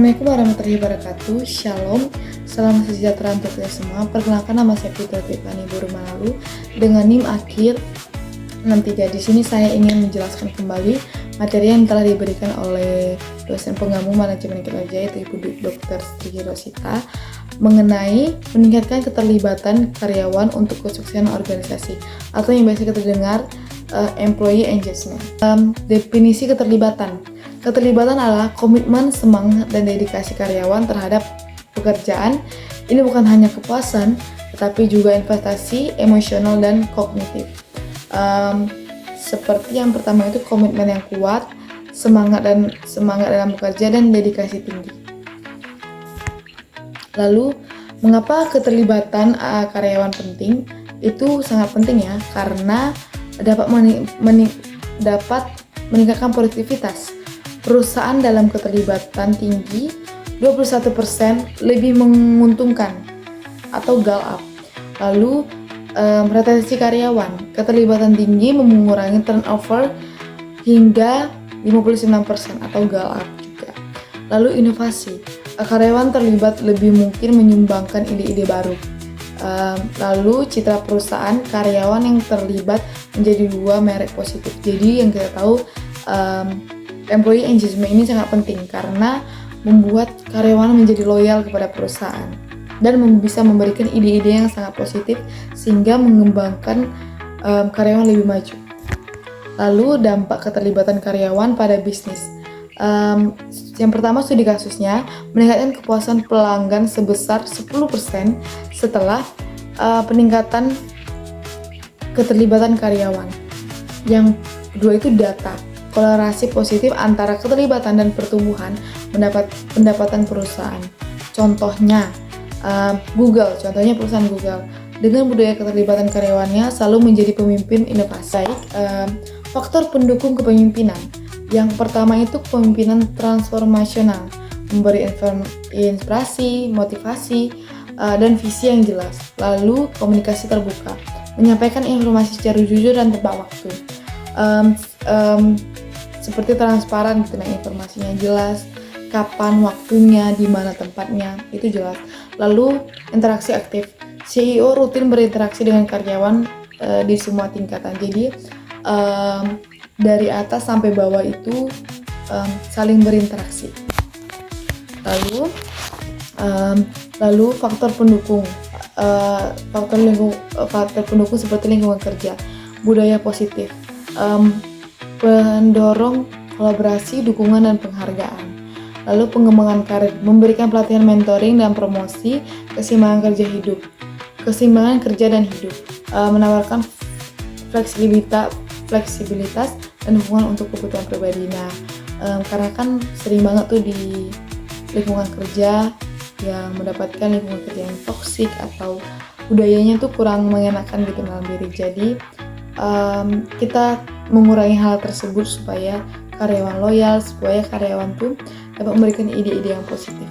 Assalamualaikum warahmatullahi wabarakatuh. Shalom, salam sejahtera untuk kita semua. Perkenalkan, nama saya Fitri Tiffany Burmalalu dengan NIM akhir 63. Di sini saya ingin menjelaskan kembali materi yang telah diberikan oleh dosen pengampu manajemen kerja yaitu Ibu Dr. Sri Rosita mengenai meningkatkan keterlibatan karyawan untuk kesuksesan organisasi atau yang biasa kita dengar employee engagement. Definisi keterlibatan. Keterlibatan adalah komitmen, semangat, dan dedikasi karyawan terhadap pekerjaan. Ini bukan hanya kepuasan, tetapi juga investasi emosional dan kognitif. Seperti yang pertama itu komitmen yang kuat, semangat dalam bekerja, dan dedikasi tinggi. Lalu, mengapa keterlibatan karyawan penting? Itu sangat penting ya, karena dapat meningkatkan produktivitas. Perusahaan dalam keterlibatan tinggi 21% lebih menguntungkan atau goal up. Lalu retensi karyawan, keterlibatan tinggi mengurangi turnover hingga 59% atau goal up juga. Lalu inovasi, karyawan terlibat lebih mungkin menyumbangkan ide-ide baru. Lalu citra perusahaan, karyawan yang terlibat menjadi dua merek positif. Jadi yang kita tahu employee engagement ini sangat penting karena membuat karyawan menjadi loyal kepada perusahaan dan bisa memberikan ide-ide yang sangat positif sehingga mengembangkan karyawan lebih maju. Lalu dampak keterlibatan karyawan pada bisnis. Yang pertama, studi kasusnya meningkatkan kepuasan pelanggan sebesar 10% setelah peningkatan keterlibatan karyawan. Yang kedua itu data. Korelasi positif antara keterlibatan dan pertumbuhan pendapatan perusahaan. Contohnya Google, contohnya perusahaan Google. Dengan budaya keterlibatan karyawannya selalu menjadi pemimpin inovasi. Faktor pendukung kepemimpinan. Yang pertama itu kepemimpinan transformasional, memberi inspirasi, motivasi, dan visi yang jelas. Lalu komunikasi terbuka, menyampaikan informasi secara jujur dan tepat waktu. Seperti transparan gitu, informasinya jelas, kapan waktunya, di mana tempatnya, itu jelas. Lalu interaksi aktif, CEO rutin berinteraksi dengan karyawan di semua tingkatan. Jadi dari atas sampai bawah itu saling berinteraksi. Lalu faktor pendukung, faktor pendukung seperti lingkungan kerja, budaya positif, pendorong kolaborasi, dukungan, dan penghargaan. Lalu pengembangan karir, memberikan pelatihan mentoring dan promosi keseimbangan kerja dan hidup, menawarkan fleksibilitas dan dukungan untuk kebutuhan pribadi. Karena kan sering banget tuh di lingkungan kerja yang mendapatkan lingkungan kerja yang toksik atau budayanya tuh kurang mengenakan gitu dalam diri. Jadi kita mengurangi hal tersebut supaya karyawan loyal, supaya karyawan tuh dapat memberikan ide-ide yang positif.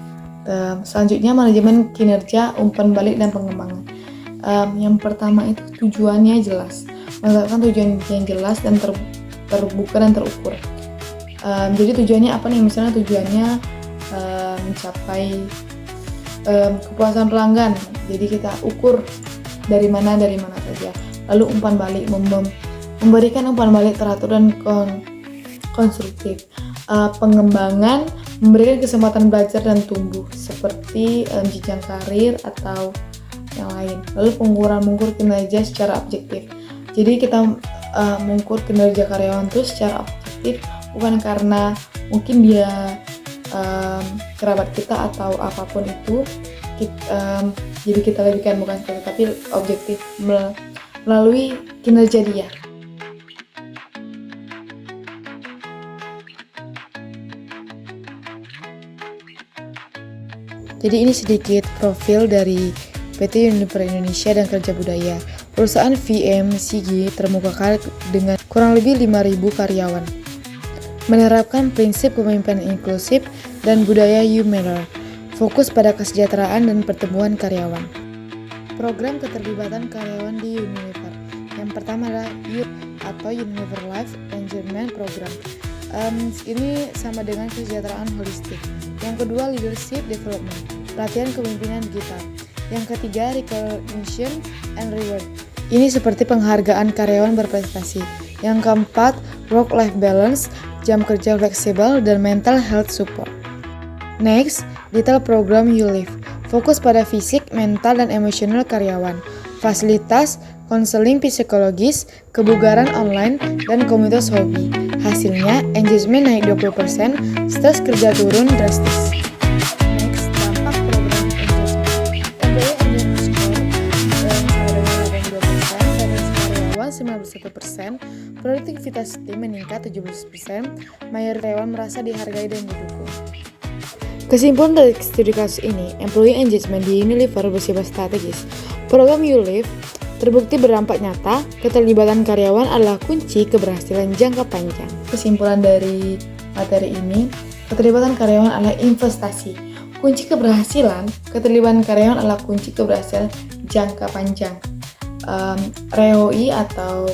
Selanjutnya manajemen kinerja, umpan balik, dan pengembangan. Yang pertama itu tujuannya jelas, menetapkan tujuan yang jelas dan terbuka dan terukur. Jadi tujuannya apa nih? Misalnya tujuannya mencapai kepuasan pelanggan. Jadi kita ukur dari mana saja. Lalu umpan balik, memberikan umpan balik teratur dan konstruktif. Pengembangan, memberikan kesempatan belajar dan tumbuh seperti jenjang karir atau yang lain. Lalu mengukur kinerja secara objektif. Jadi kita mengukur kinerja karyawan itu secara objektif, bukan karena mungkin dia kerabat kita atau apapun itu. Jadi kita lebihkan, bukan seperti, tapi objektif melalui kinerja dia. Jadi ini sedikit profil dari PT Unilever Indonesia dan Kerja Budaya. Perusahaan FMCG terkemuka dengan kurang lebih 5.000 karyawan. Menerapkan prinsip kepemimpinan inklusif dan budaya You Matter. Fokus pada kesejahteraan dan pertumbuhan karyawan. Program keterlibatan karyawan di Unilever. Yang pertama adalah atau Unilever Life Engagement Program. Ini sama dengan kesejahteraan holistik. Yang kedua, leadership development, pelatihan kepemimpinan digital. Yang ketiga, recognition and reward. Ini seperti penghargaan karyawan berprestasi. Yang keempat, work-life balance, jam kerja fleksibel, dan mental health support. Next, detail program YouLive, fokus pada fisik, mental, dan emosional karyawan. Fasilitas, konseling psikologis, kebugaran online, dan komunitas hobi. Hasilnya, engagement naik 20%, stres kerja turun drastis. Next, dampak program engagement. Employee engagement score sama dengan 82%, service karyawan 91%, produktivitas tim meningkat 17%, mayoritas karyawan merasa dihargai dan didukung. Kesimpulan dari studi kasus ini, employee engagement di Unilever bersifat strategis. Program YouLive terbukti berdampak nyata, keterlibatan karyawan adalah kunci keberhasilan jangka panjang. Kesimpulan dari materi ini, keterlibatan karyawan adalah investasi. Kunci keberhasilan, keterlibatan karyawan adalah kunci keberhasilan jangka panjang. ROI atau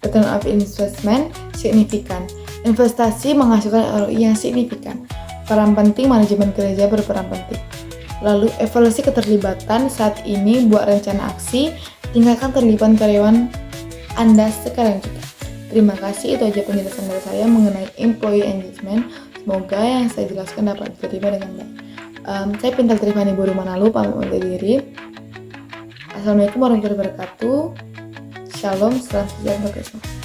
Return of Investment signifikan. Investasi menghasilkan ROI yang signifikan. Peran penting, manajemen kerja berperan penting. Lalu evaluasi keterlibatan saat ini, buat rencana aksi, tingkatkan keterlibatan karyawan Anda sekarang juga. Terima kasih, itu aja penjelasan dari saya mengenai employee engagement. Semoga yang saya jelaskan dapat diterima dengan baik. Saya Pintar Trifani Buru Manalu, pamit undur diri. Assalamualaikum warahmatullahi wabarakatuh. Shalom, salam sejahtera.